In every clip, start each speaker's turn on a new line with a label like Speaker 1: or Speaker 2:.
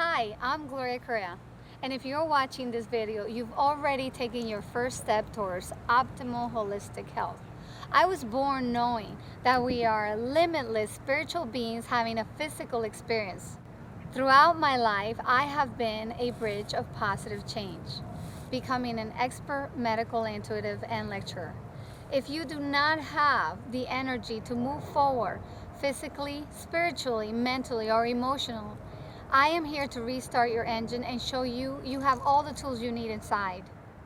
Speaker 1: Hi, I'm Gloria Correa, and if you're watching this video, you've already taken your first step towards optimal holistic health. I was born knowing that we are limitless spiritual beings having a physical experience. Throughout my life, I have been a bridge of positive change, becoming an expert medical intuitive and lecturer. If you do not have the energy to move forward physically, spiritually, mentally, or emotionally, I am here to restart your engine and show you you have all the tools you need inside.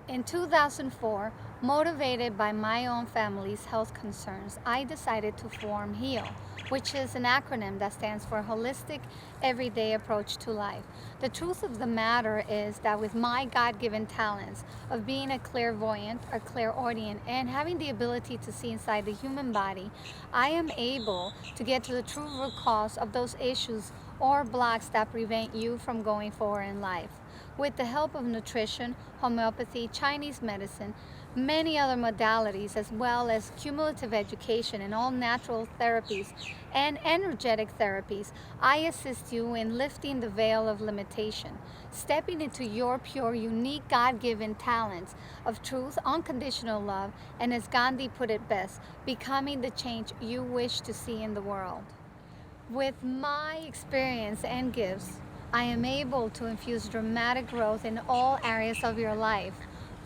Speaker 1: In 2004, motivated by my own family's health concerns, I decided to form HEAL, which is an acronym that stands for Holistic Everyday Approach to Life. The truth of the matter is that with my God-given talents of being a clairvoyant, a clairaudient, and having the ability to see inside the human body, I am able to get to the true root cause of those issues or blocks that prevent you from going forward in life. With the help of nutrition, homeopathy, Chinese medicine, many other modalities, as well as cumulative education and all natural therapies and energetic therapies, I assist you in lifting the veil of limitation, stepping into your pure, unique, God-given talents of truth, unconditional love, and as Gandhi put it best, becoming the change you wish to see in the world. With my experience and gifts, I am able to infuse dramatic growth in all areas of your life,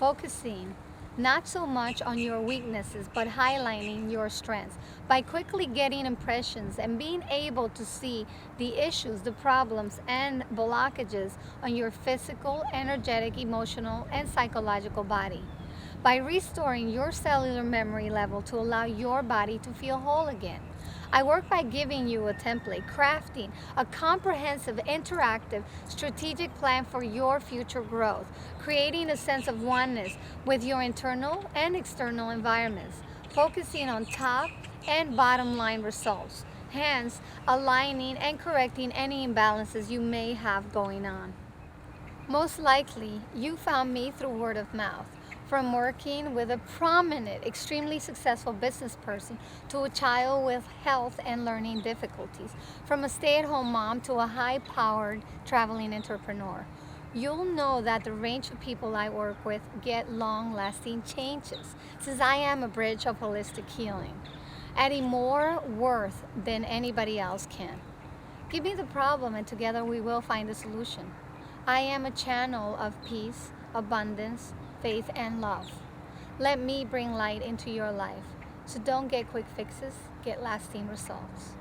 Speaker 1: focusing not so much on your weaknesses, but highlighting your strengths by quickly getting impressions and being able to see the issues, the problems, and blockages on your physical, energetic, emotional, and psychological body. By restoring your cellular memory level to allow your body to feel whole again. I work by giving you a template, crafting a comprehensive, interactive, strategic plan for your future growth, creating a sense of oneness with your internal and external environments, focusing on top and bottom line results, hence aligning and correcting any imbalances you may have going on. Most likely, you found me through word of mouth, from working with a prominent, extremely successful business person to a child with health and learning difficulties, from a stay-at-home mom to a high-powered traveling entrepreneur. You'll know that the range of people I work with get long-lasting changes, since I am a bridge of holistic healing, adding more worth than anybody else can. Give me the problem and together we will find a solution. I am a channel of peace, abundance, faith, and love. Let me bring light into your life. So don't get quick fixes, get lasting results.